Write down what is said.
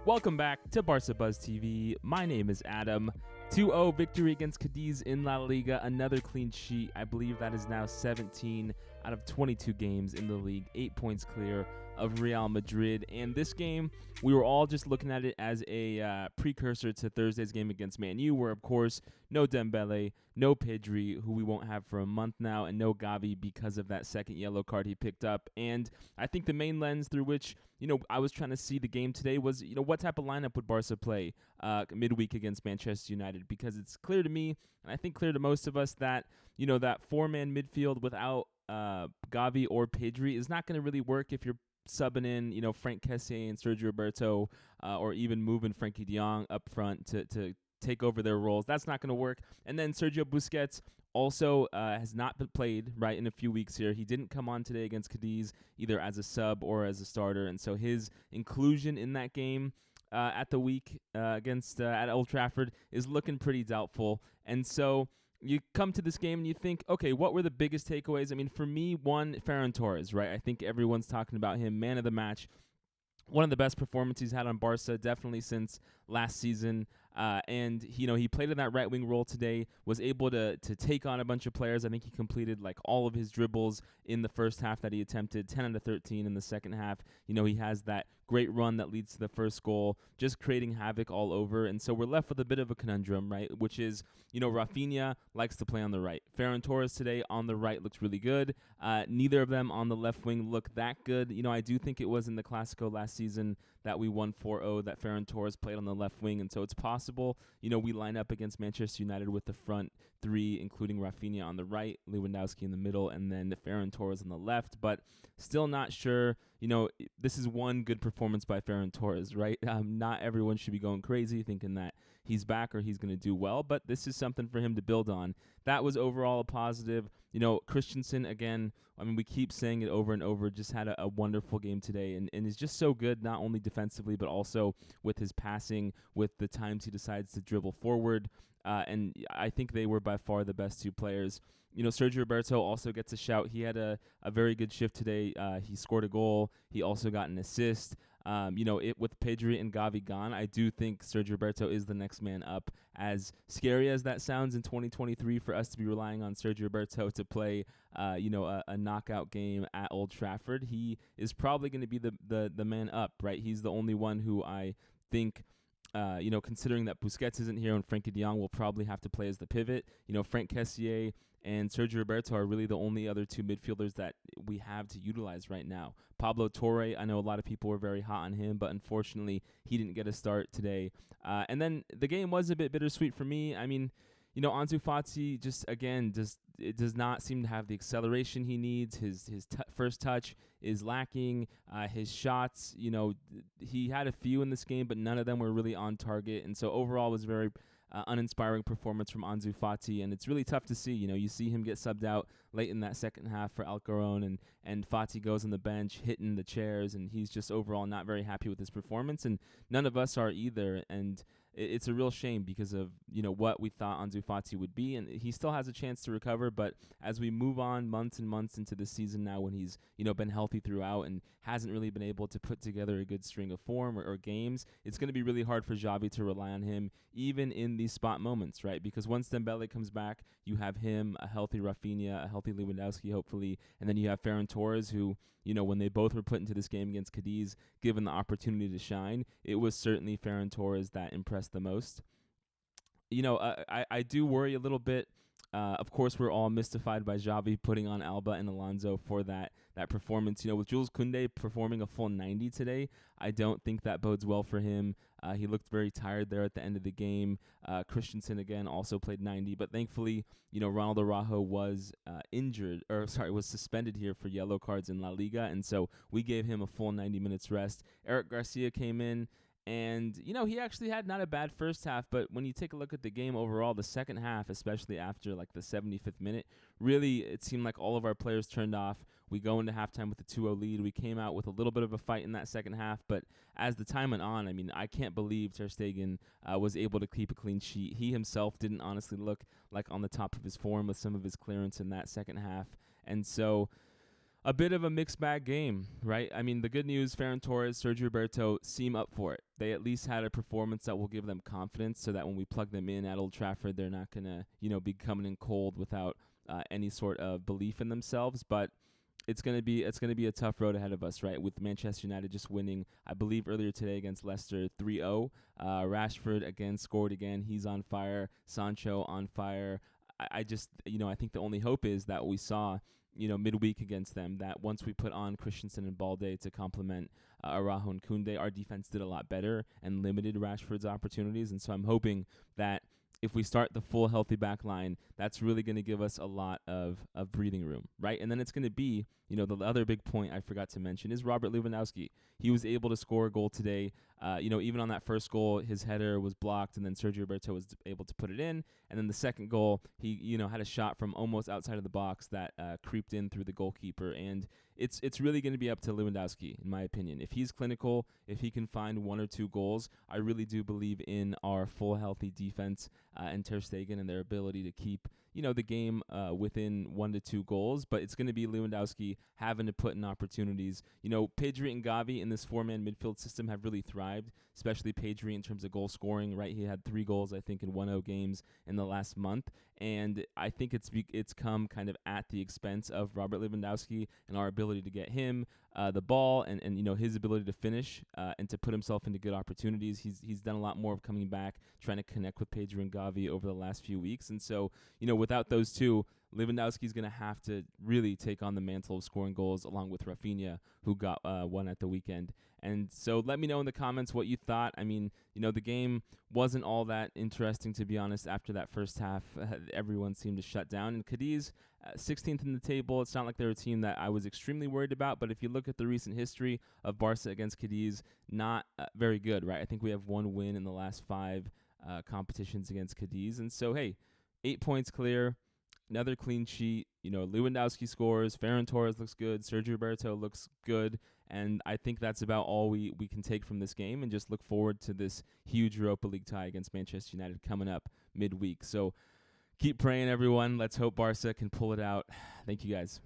Welcome back to BarcaBuzz TV. My name is Adam. 2-0 victory against Cadiz in La Liga. Another clean sheet. I believe that is now 17 out of 22 games in the league. 8 points clear of Real Madrid. And this game, we were all just looking at it as a precursor to Thursday's game against Man U, where, of course, no Dembele, no Pedri, who we won't have for a month now, and no Gavi because of that second yellow card he picked up. And I think the main lens through which, I was trying to see the game today was, what type of lineup would Barca play midweek against Manchester United? Because it's clear to me, and I think clear to most of us, that, that four-man midfield without Gavi or Pedri is not going to really work if you're subbing in, Frank Kessié and Sergi Roberto, or even moving Frankie de Jong up front to take over their roles. That's not going to work. And then Sergio Busquets also has not been played, right, in a few weeks here. He didn't come on today against Cadiz, either as a sub or as a starter. And so his inclusion in that game at the week against at Old Trafford is looking pretty doubtful. And so you come to this game and you think, okay, what were the biggest takeaways? I mean, for me, one, Ferran Torres, right? I think everyone's talking about him, man of the match. One of the best performances he's had on Barca, definitely since last season. And he played in that right wing role today, was able to take on a bunch of players. I think he completed like all of his dribbles in the first half that he attempted, 10 out of 13 in the second half. He has that great run that leads to the first goal, just creating havoc all over. And so we're left with a bit of a conundrum, right? Which is, Rafinha likes to play on the right. Ferran Torres today on the right looks really good. Neither of them on the left wing look that good. I do think it was in the Clásico last season that we won 4-0 that Ferran Torres played on the left wing, and so it's possible, we line up against Manchester United with the front three, including Rafinha on the right, Lewandowski in the middle, and then Ferran Torres on the left, but still not sure. This is one good performance by Ferran Torres, right? Not everyone should be going crazy thinking that he's back or he's going to do well, but this is something for him to build on. That was overall a positive. Christensen, again, we keep saying it over and over, just had a wonderful game today and is just so good, not only defensively, but also with his passing, with the times he decides to dribble forward. And I think they were by far the best two players. Sergi Roberto also gets a shout. He had a very good shift today. He scored a goal. He also got an assist. With Pedri and Gavi gone, I do think Sergi Roberto is the next man up. As scary as that sounds in 2023 for us to be relying on Sergi Roberto to play, a knockout game at Old Trafford, he is probably going to be the man up, right? He's the only one who I think, considering that Busquets isn't here and Frankie de Jong will probably have to play as the pivot, Frank Kessié and Sergi Roberto are really the only other two midfielders that we have to utilize right now. Pablo Torre, I know a lot of people were very hot on him, but unfortunately he didn't get a start today. And then the game was a bit bittersweet for me. Ansu Fati it does not seem to have the acceleration he needs. His first touch is lacking. His shots, he had a few in this game, but none of them were really on target. And so overall, it was very uninspiring performance from Ansu Fati, and it's really tough to see. You see him get subbed out late in that second half for Alcaron, and Fati goes on the bench hitting the chairs, and he's just overall not very happy with his performance, and none of us are either. And it's a real shame because of what we thought Ansu Fati would be, and he still has a chance to recover. But as we move on months and months into the season now, when he's been healthy throughout and hasn't really been able to put together a good string of form or games, it's going to be really hard for Xavi to rely on him even in these spot moments, right? Because once Dembele comes back, you have him, a healthy Rafinha, a healthy Lewandowski hopefully, and then you have Ferran Torres, who when they both were put into this game against Cadiz, given the opportunity to shine, it was certainly Ferran Torres that impressed the most. I do worry a little bit. Of course, we're all mystified by Xavi putting on Alba and Alonso for that performance. With Jules Koundé performing a full 90 today, I don't think that bodes well for him. He looked very tired there at the end of the game. Christensen, again, also played 90, but thankfully, Ronald Araujo was was suspended here for yellow cards in La Liga, and so we gave him a full 90 minutes rest. Eric Garcia came in, and, he actually had not a bad first half, but when you take a look at the game overall, the second half, especially after like the 75th minute, really it seemed like all of our players turned off. We go into halftime with a 2-0 lead. We came out with a little bit of a fight in that second half, but as the time went on, I can't believe Ter Stegen was able to keep a clean sheet. He himself didn't honestly look like on the top of his form with some of his clearance in that second half. And so a bit of a mixed bag game, right? I mean, the good news, Ferran Torres, Sergi Roberto seem up for it. They at least had a performance that will give them confidence so that when we plug them in at Old Trafford, they're not going to, be coming in cold without any sort of belief in themselves. But it's going to be a tough road ahead of us, right? With Manchester United just winning, I believe, earlier today against Leicester 3-0. Rashford again scored again. He's on fire. Sancho on fire. I just, I think the only hope is that we saw, midweek against them, that once we put on Christensen and Balde to complement Araujo and Koundé, our defense did a lot better and limited Rashford's opportunities. And so I'm hoping that if we start the full healthy back line, that's really going to give us a lot of breathing room, right? And then it's going to be, the other big point I forgot to mention is Robert Lewandowski. He was able to score a goal today. Even on that first goal, his header was blocked, and then Sergio Roberto was able to put it in. And then the second goal, he, had a shot from almost outside of the box that creeped in through the goalkeeper. And it's really going to be up to Lewandowski, in my opinion. If he's clinical, if he can find 1 or 2 goals, I really do believe in our full healthy defense and Ter Stegen and their ability to keep, the game within 1 to 2 goals. But it's going to be Lewandowski having to put in opportunities. Pedri and Gavi in this 4-man midfield system have really thrived, especially Pedri in terms of goal scoring, right? He had 3 goals, I think, in 1-0 games in the last month. And I think it's come kind of at the expense of Robert Lewandowski and our ability to get him the ball and his ability to finish and to put himself into good opportunities. He's done a lot more of coming back, trying to connect with Pedro and Gavi over the last few weeks. And so, without those two, Lewandowski's going to have to really take on the mantle of scoring goals along with Rafinha, who got one at the weekend. And so let me know in the comments what you thought. I mean, the game wasn't all that interesting, to be honest, after that first half. Everyone seemed to shut down. And Cadiz, 16th in the table. It's not like they're a team that I was extremely worried about, but if you look at the recent history of Barca against Cadiz, not very good, right? I think we have 1 win in the last 5 competitions against Cadiz. And so, hey, 8 points clear. Another clean sheet. Lewandowski scores. Ferran Torres looks good. Sergio Roberto looks good. And I think that's about all we can take from this game, and just look forward to this huge Europa League tie against Manchester United coming up midweek. So keep praying, everyone. Let's hope Barca can pull it out. Thank you, guys.